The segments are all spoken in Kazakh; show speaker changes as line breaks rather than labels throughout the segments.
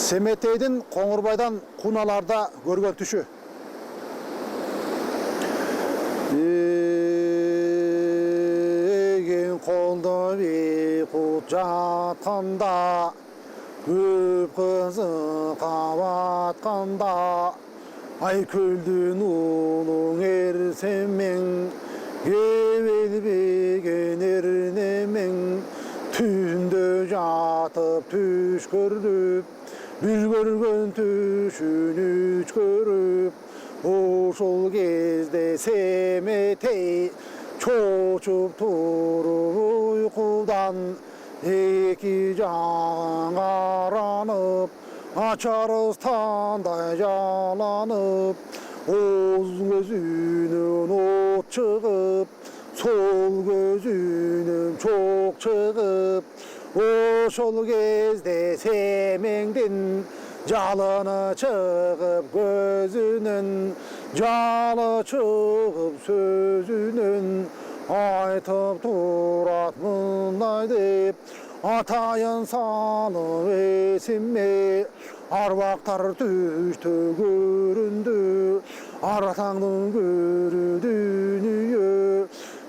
Semetey'din Qoңурбайдан Куналарда көрген түші. Еген қолды бейқұт жатқанда, көп қызы қаватқанда, ай көлдің ұлың ерсемен, кебелбеген ернемен, түнді жатып түш көріп, бір көрген түшін үш көріп, ошол кезде Семетей чочуп туруп уйкудан эки жагың каранып, ачарыстандай жаланып, оз көзүнөн от чыгып, сол көзүнөн чок чыгып, ошол кезде Семеңдин жалыны чыгып көзүнөн, жалы чыгып сөзүнөн, айтып турат мындай деп, атайын салып эсиме, арбактар түштө көрүндү, артаңдын көрү дүнүйө.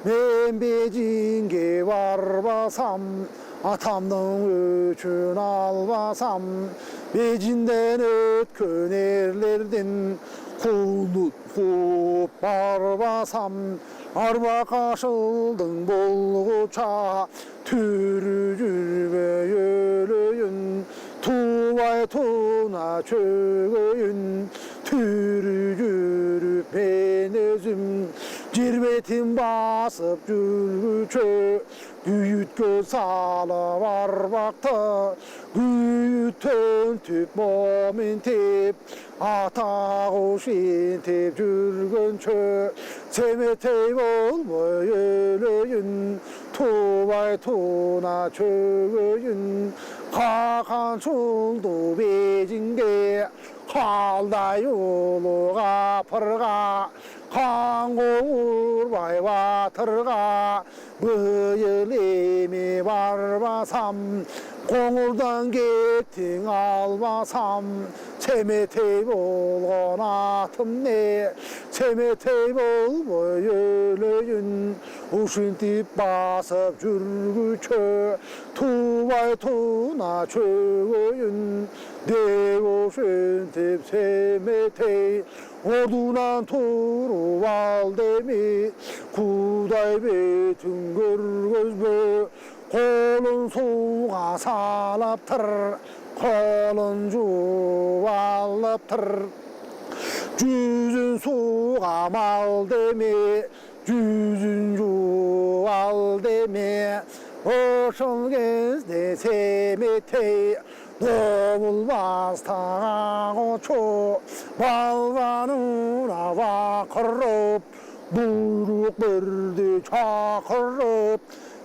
Мен Бейжиңге барбасам, атамдын өчүн албасам, Бейжиңден өткөн эрлердин кулдуп кууп барбасам, арба кашылдың болгуча түрү жүрбөй өлөйүн, туубай туна чөгөйүн, түрү жүрүп мен өзүм, жер бетин басып жүргүчө, күйүткө салып арбакты, күйүттөнтүп моминтип, ата куш интип жүргөнчө, Семетей болбой өлөйүн, туубай туна чөгөйүн, какан чулду Бейжиңге, калдай улуу капырга, қан қоңырбай батырға, быйыл эми барбасам, қоңырдан кеттің албасам, Семетей болгон атым не, Семетей болбой өлөйүн, ушинтип басып жүргүчө, туубай туна чөгөйүн, деп ушинтип Семетей ордунан туруп алдеми, Кудай бетин көргөзбө, колун сууга салыптыр, колун жууп алыптыр. Жүзүн сууга мал деме, жүзүн жууп ал деме, ошол кезде Семетей добулбастан кочо, балбанына бакырып, буйрук берди чакырып,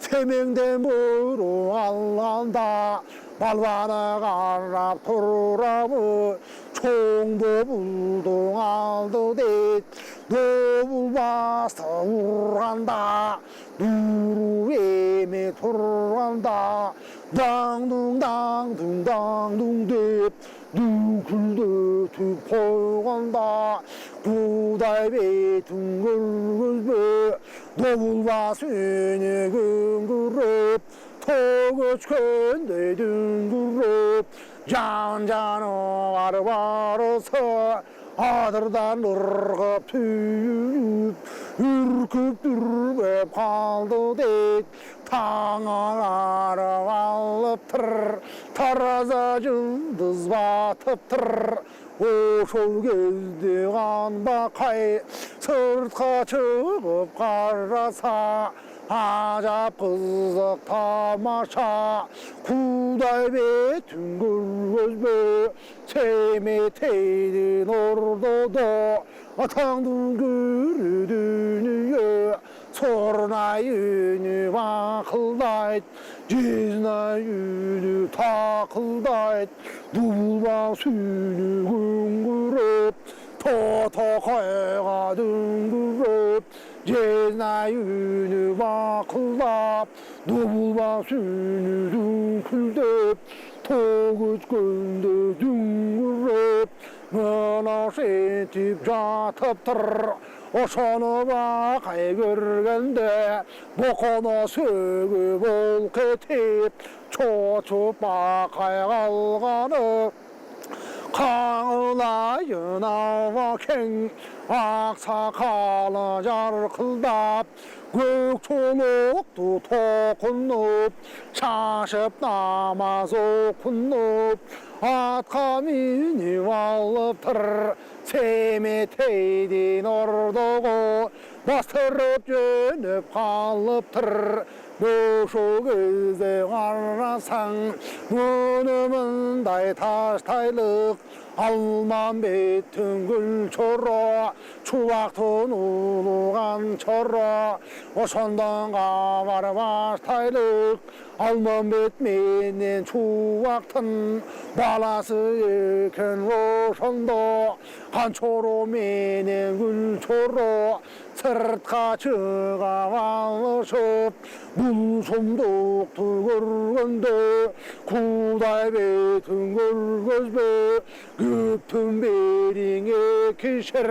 Семеңден буйрук алганда, балбаны карап турабы, чоң добулдуң алды дейт, добулбасты урганда, дуру эми турганда, даңдың даңдың даңдың деп, дүңкүлдөтүп койгонда, Кудай бетин көргөзбө, добулбас үні күңгүрөп, тоо көчкөндөй дүңгүрөп, жан-жаныбар барысы, адырдан ыргып түйүлүп, үркүп дүрбөп калды дейт, таң агарып алыптыр, тараза жылдыз батыптыр, ошол кезде канбакай сыртка чыгып караса, ажап кызык тамаша, Кудай бетин көргөзбө, Семетейдин ордодо, атаңдын көрү дүнүйө, Сорнай үнү бакылдайт, Жизнай үнү такылдайт, Дулбас үнү күңгүрөп, Тотокойга дүңгүрөп, Жизнай үнү бакылдап, Дулбас үнү дүңкүлдөп, тоо көчкөндө дүң şetip jatıptır. Oşonu bakay görgende bokona sögüp ol ketip çoçup bakay kalganı. Kağılayın ava keng aksakalı jarkıldap gök çoluktu tokunup şaşıp namaz okunup atқа minip alıptır semeteydin ordugu bastırıp jönüp kalıptır. Boşu gözde qarasang munumunday taştaylık alman betün gül çorro çuvaktın ulugan çorro oşondan qabar baştaylık alman bet menen çuvaktın balası eken oşondo kan çorro menen gül çorro sırtqa çığa alışıp bul somduktu görgende kuday betün görgözbe köptün beriңe kişer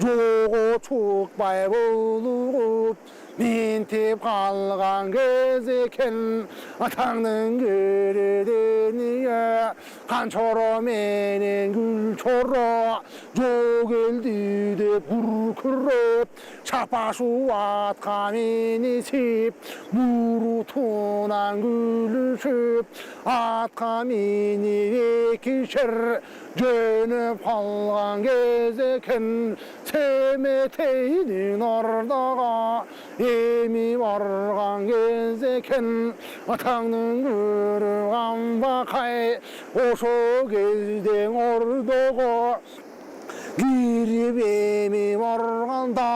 jogo çukpay bolup mintip kalgan kez eken atаңның кередeniye kan çoro menen gül çoro jo geldi de burkürüp çapaşu atqa minişip burutunan gülüşüp atqa minip kişer jönüp kalgan kez eken semeteydin ordaga emi bargan kez eken atаңның көргөн bakay oşo kezden ordogo girip emi barganda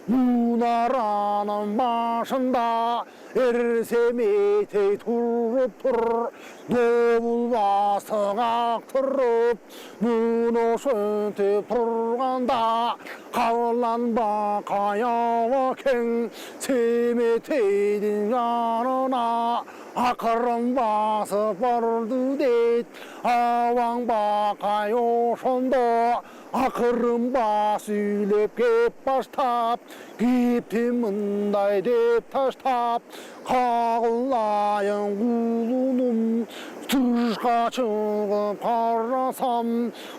munaranın başında ersemetey turup tur dobul basık aktırıp bunu söntüp turganda kavlan bakay ava keng semeteydin yanına akırın basıp bardı deyt avaң bakay oşondo akırın basülep kep baştap giptim mınday dep taştap kağılayın kulunum tışqa çıgıp qarasam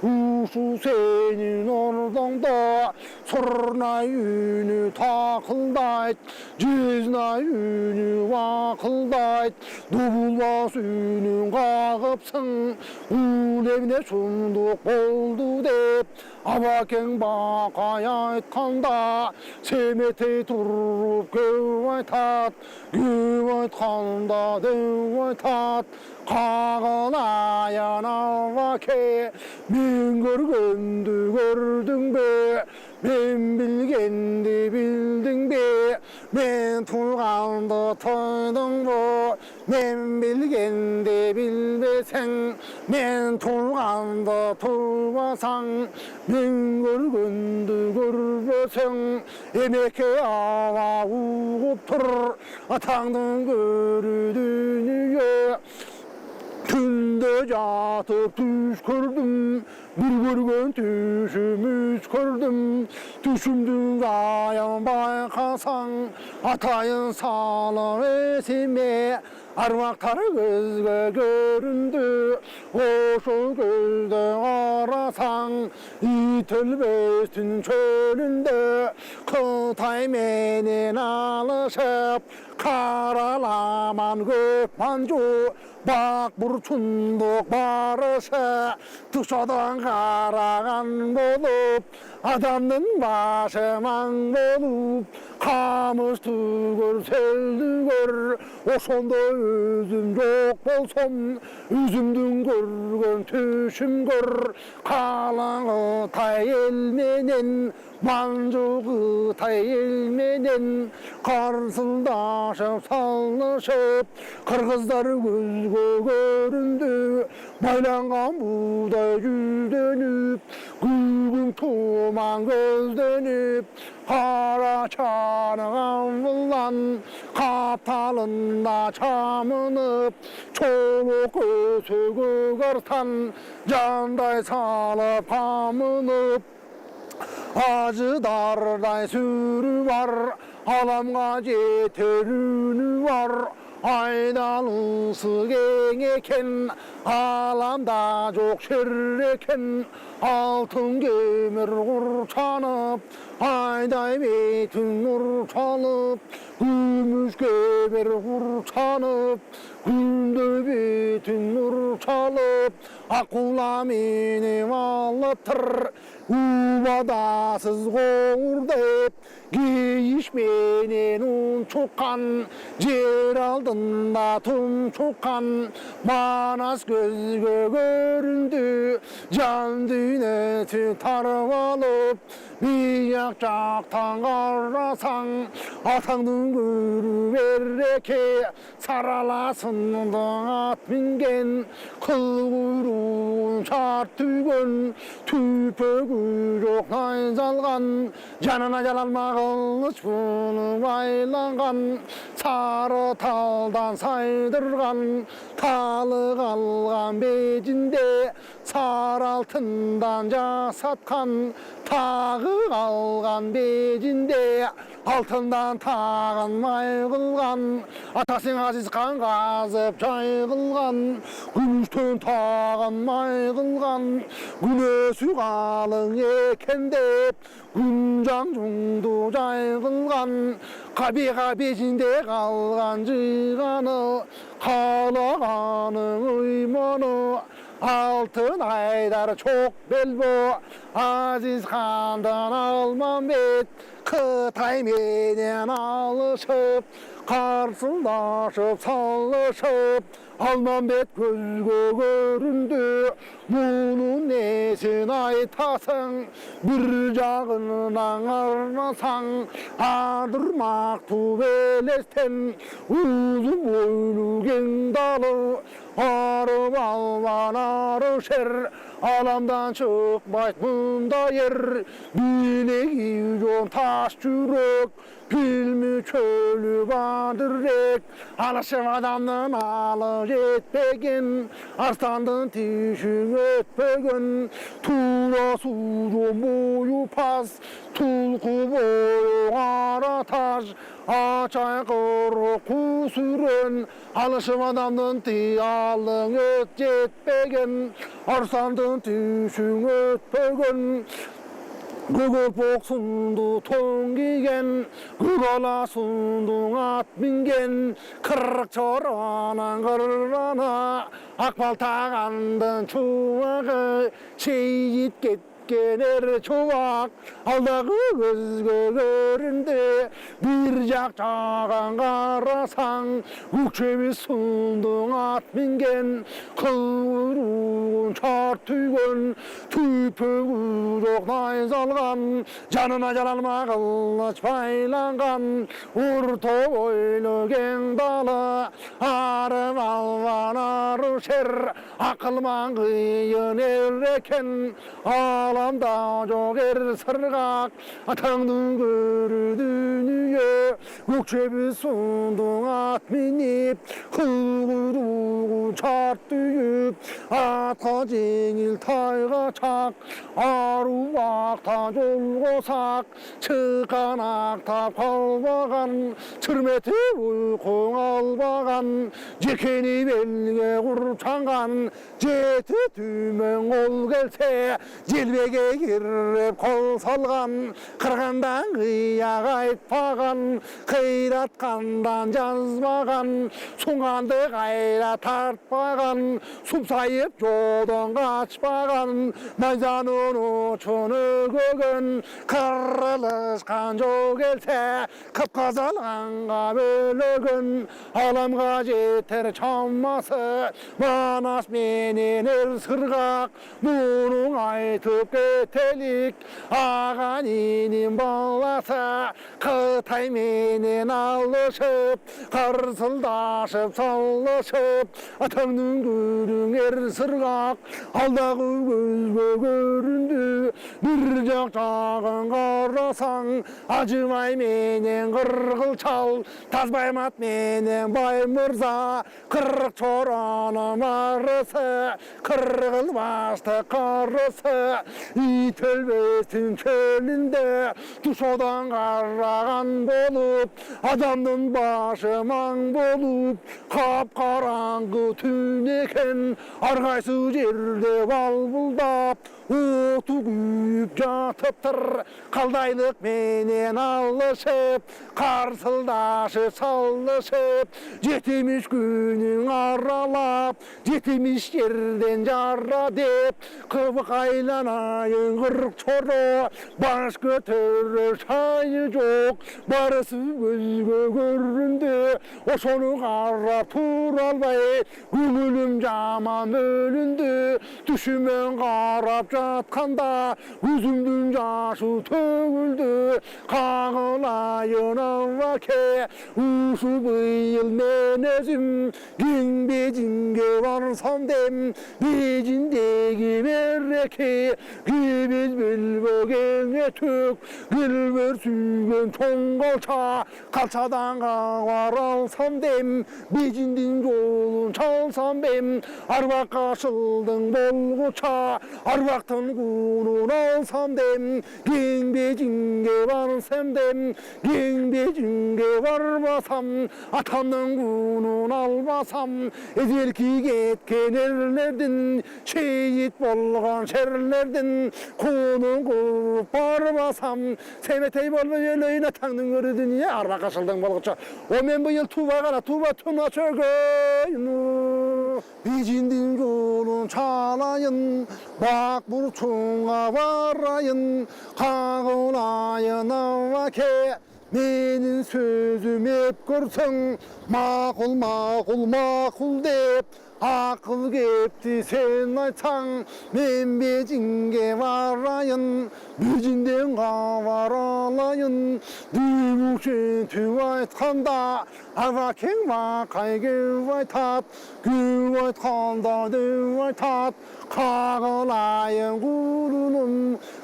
uşu senin ordongda surnay ünü takıldayt jiznay ünü vakıldayt dubulbas ünün qağıpsın ulevne sunduk boldu dep abakeng bakay aytkanda semetey turup köp aytat köp aytkanda dep aytat kağılayan ava ke men görgöndü gördüң be men bilgendi bildiң be men turganды toydуң bo men bilgendi bilbeseң men turganды turbasaң men görgöndü görбөсең emeke ava ugup tur atаңдың көрü dünyө tünde jatıp düş gördüm bir görgön düşümüz gördüm düşümdün ayağın baykasaң atayın salıp esime arvaqtары gözge göründü oşo gözde arasaң itölböstün çölünde Kıtay menen alışıp karalaman köp mancu bak burçunduk barışı dışadan karagan bolup adamның başı maң bolup kamış tügür seldügür oşonda özüm jok bolsam özümdün görgön tüşüm gör kalaڭı tay el menen manju Kıtay el menen karsıldaşıp sallaşıp kırgızlar gözgö göründü baylangan buğday yüzlenip gülgün tuman gözlenip Kara çanağın vılan Kaptalında çamınıp Çoluk ötügü kırtan Canday salıp hamınıp Acı darday sürü var Alamga jeter ünü var Aydalısı keng eken Alamda çok şer eken Altın kömür kurçanıp Ayday bütün nur çalıp Gümüş kömür kurçanıp Günde bütün nur çalıp Akula meni valıtır Ubadasız qoğur deyip Giyişmenen un çokan Jer aldında tum çokan Manas gözgö göründü Can düğneti tarıp alıp Biyak jaktan qarasan Atаңдың көрü berreke Saralasında at mingen Kıl kuyruğun şart tügön Tüpögü жоқ найзалған Жанына жалалма қылыш бұны байланған Сары талдан сайдырған Талы қалған бетінде Сары алтындан жасатқан Тағы қалған бетінде Алтындан тағын май қылған Атасың азиз қан қазып жай қылған Күмістен тағын май қылған Күнесі қалың екен деп Күнжан жұңды жай қылған Қабиға бетінде қалған жиғаны Қалағаның ұйманы Altın ayдар çok belbo Aziz Xandan Almanbet Kıtay menen alışıp Qarsıldaşıp sallışıp Almanbet gözgö göründü Bunun nesin aytasın Bir жағынан арнасаң Адырмақ тубелестен Uzun boylu keng dalı Arı balvan arı şer Alamdan çıkmayt bunda yer Bileği yon taş çürük Bilmi çölü bandırrek Alışım adamın alı jetpegin Arstandın tişin ötpegin Tura sucu boyu pas Tulku boyu ara taş Açay kırık kusurun Alışım adamın tiyalın öt jetpegin Arstandın tişin ötpegin Gugul boksundu ton giyen Gugala sundun at mingen Kırık çoranan kırrana Akbal tağandın çuvağı Şehit ketkener çuvak Alдағы gözgö göründü Bir jak jağan qarasan Ukçemi sundun at mingen Kuyruğun şart tügön Tüpögü жоқ найзалған Жанына жалалма қылыш байланған Урто бойлы кең далы Ары балван ары шер Ақылман қиын ер екен Аламда жоқ ер сырғақ Атаңдың көрі дүние Көкшебі сұндың ат минеп Қылғыруғын шарт түйіп Атқа жеңіл тайға чақ Ару бақта жол қосақ Шыққан ақтап қалбаған Шырметі ұйқың албаған Жекені белге құрчанған Жеті түмен қол келсе Желбеге кіріп қол салған Қырғандан қияқ айтпаған Қиратқандан жазбаған Сұңғанды қайра тартпаған Сұмсайып жолдан қашпаған Найзанын ұшыны көгін Қырылышқан жол келсе Қып-қазалғанға бөлігін Аламға жетер шамасы Манас менен ел сырғақ Мұның айтып кетелік Аған енем баласы Қытай менен алышып Қарсылдашып салышып Атаңның көрің ер сырғақ Алдағы көзге көрінді bir жақтағын қарасаң Ажымай менен қырғыл чал Тазбаймат менен бай мырза Қырық чораның марысы Қырғыл башты қарысы Ит өлбесін чөлінде Тушодан қараған болып Адамның башы маң болып Қап-қараңғы түн екен Арғайсы жерде балбылдап Оты күйіп жатыптыр Қалдайлық менен алышып Қарсылдашы салышып Жетеміш күнің аралап Жетеміш жерден жара деп Қыбық айланайын қырық чоро Баш көтірі шайы жоқ Барысы көзге көрінді Ошоны қарап тұра албай Көңілім жаман бөлінді Түшімен қарап жатқанда Өзімдің жашы төгілді Қағылайын аваке Ушу быйыл мен өзім Кең Бейжіңге барсам дем Бейжіңдегі береке Кебез білбөгенге түк Гүлбер сүйген чоң қалша Қалшадан қағар алсам дем Бейжіңдің жолын çalsam бем Арбаққа шылдың болғыча Арбақтың күнін алсам дем Кең Бейжіңге барсам дем Кең Бейжіңге барбасам Атамның күнін албасам Эзелки кеткен ерлердің Шейіт болған шерлердің Күнін құрып барбасам Семетей болмай өлейін атаңның көрі дүние Арбаққа шылдың болғыча О мен бұйыл туба ғана туба тұна чөгейін Бейжіңдің жолын çalayın Bak burçuna varayın Қағылайын аваке Менің сөзім еп көрсің Мақұл мақұл мақұл деп Ақыл кепті сен айтсаң Мен Бейжіңге барайын Бейжіңден хабар алайын Дүймушен түп айтқанда Авакең мақай кеп айтат Кеп айтқанда деп айтат Қағылайын құлыным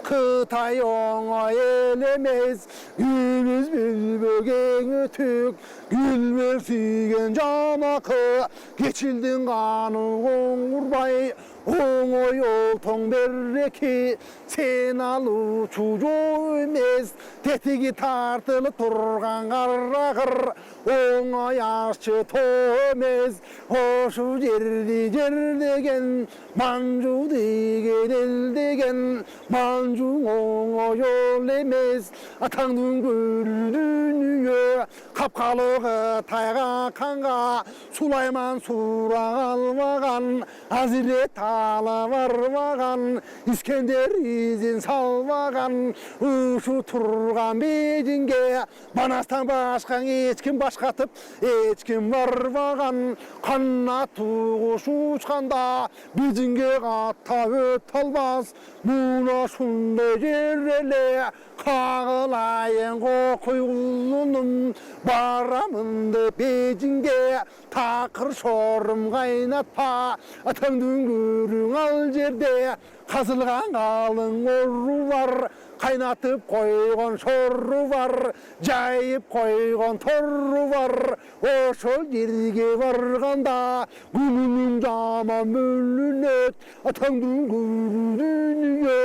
Қытай оңай ел емес Гүліз білбөгең өтік Гүлбер сүйген жанақы Кечілдің қаны қоңырбай Оңой олтың береке Сен алу чужо емес Тетігі тартылып тұрған қарағыр Оңай ашчы томес Ошу жерді жердеген Манжу деген елдеген Манжу оңай ол емес Атаңдың көрдің үйе Қапқалығы тайға қанға Сулайман сура алмаған Азире тала бармаған Искендер изин салмаған Ушу тұрған Бейжіңге Манастан башқан ешкім башқатып Ешкім бармаған Қанат туғыш ұшқанда Бейжіңге қаттап өт албас Мұна шындай жереле Қағылайын қоқой құлыным Барамын деп Бейжіңге Тақыр шорым қайнатпа Атаңдың көрің ал жерде Қазылған қалың ору бар Қайнатып қойған шору бар Жайып қойған тору бар Ошол жерге барғанда Күнінің жаман бөлінет Атаңдың көрі дүние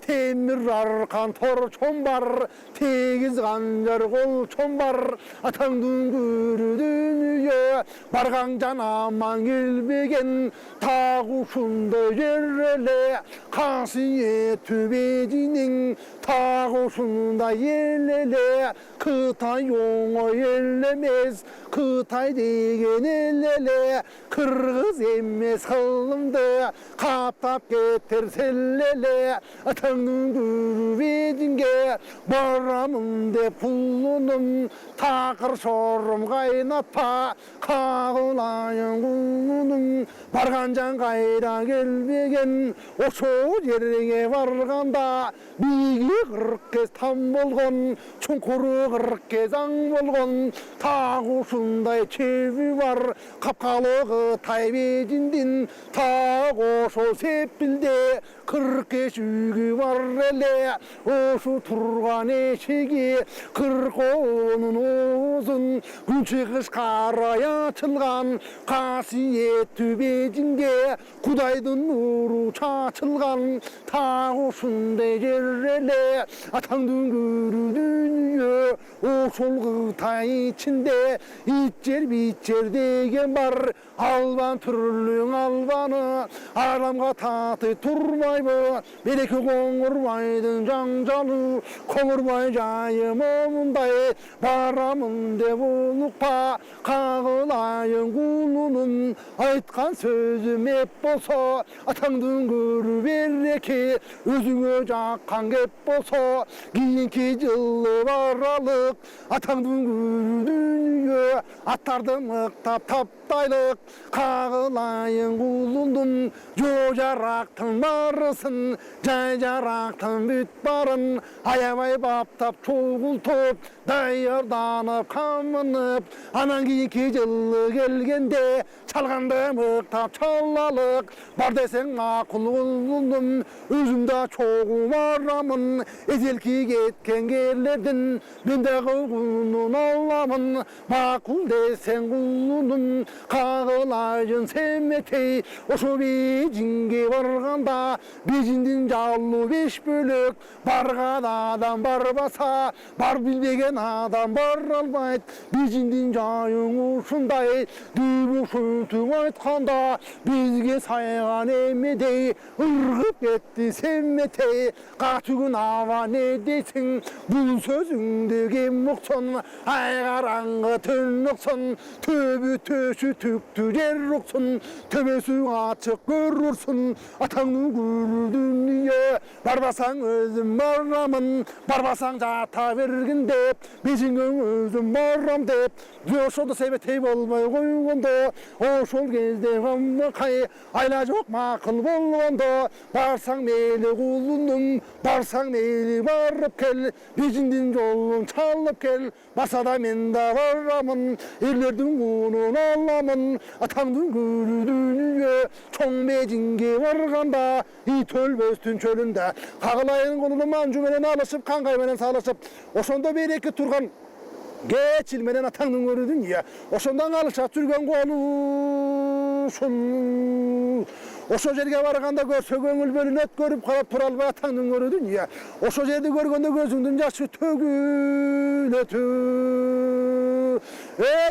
Темір арқан тор чон бар Тегіз қанжар қол чон бар Атаңдың көрі дүние Барған жан аман келбеген Тағы ұшынды жереле Қасиетті Бейжіңнің Тағы ұшында елеле Қытай оңай ел емес Қытай деген елеле Қырғыз емес қылымды Қаптап кетер селеле Атаңның көрі Бейжіңге Барамын деп құлыным Тақыр шорым қайнатпа Қағылайын құлыным Барған жан қайда келбеген Ошо жерге барғанда Бигі 40 кез там болған Чұңқыры 40 кез аң болған Тағы ұшындай чебі бар Қапқалығы тай Бейжіңден Тағы ошо сепілде 40 eşigi var ele, oşu turgan eşigi, kırk onun uzun, gün çıkış karaya açılgan, kasiyet tübecinde, Kuday'dın nuru çaçılgan, ta oşunday jerrele, atandın görü dünya, oşol gıtay içinde, içer biçer degen var, alban türlüğün albanı, aramga tatı turmaybo, belki koңurbaydın жаңжалы, koңurбай жайым omундай, барамын деп улукпа, кагылайын кулунун, айтқан сөзүм эп болсо, атаңдын көрү береке, өзүңө жаккан кеп болсо, кийинки жылы баралык, атаңдын көрү дүнүйө, аттарды мыктап таптайлык, кагылайын кулундун, жо жарактын барысын, жай жарактын бүт барын, аябай баптап чогултуп, даярданып камынып, анан кийинки жылы келгенде, чалганды мыктап чалалык, бар десең макул кулундум, өзүм да чогуу барамын, эзелки кеткен керлердин, мен дагы кулунун аламын, макул десең кулунум, кагылайын семетей, ошо Бейжиңге барганда, Бейжиңдин жалуу 5 бөлөк, барган адам барбаса, бар билбеген адам бара албайт, Бейжиңдин жайың ушундай, дүйбү шөтүң айтканда, бизге сайган эмедей, ыргып кетти семетей, качугун аба не дейсиң, бул сөзүңдү ким уксын, ай караңгы түн уксын, төбү төшү түктү жер уксын, төбөсү ачык көрүрсүн, атаңдын көрү дүнүйө, барбасаң өзүм барамын, барбасаң жата бергин деп, Бейжиңге өзүм барам деп, ошондо себетей болбой койгондо, ошол кезде камбакай, айла жок макул болгондо, барсаң мейли кулундум, барсаң мейли барып кел, Бейжиңдин жолун чалып кел, барса да мен да барамын, элдердин кулун аламын, атаңдын көрү дүнүйө, чоң Бейжиңге барганда, ит өлбөстүн чөлүндө, кагылайын кулунум анжу менен алышып, каңгай менен салышып, ошондо береки турган кечил менен атаңдын көрү дүнүйө, ошондон алышат жүргөн колушун, ошо жерге барганда көрсө көңүл бөлүнөт, көрүп карап тура албай атаңдын көрү дүнүйө, ошо жерди көргөндө көзүңдүн жашы төгүлөтү.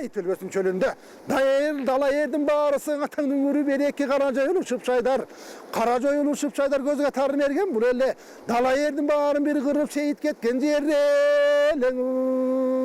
Ит өлбөстүн чөлүндө, дала эрдин баарысын атаңдын көрү береки, кара жоюлуп шыпшайдар, кара жоюлуп шыпшайдар көзгө тары мерген, бул эле дала эрдин баарын бир кырып шейит кеткен жерде элең.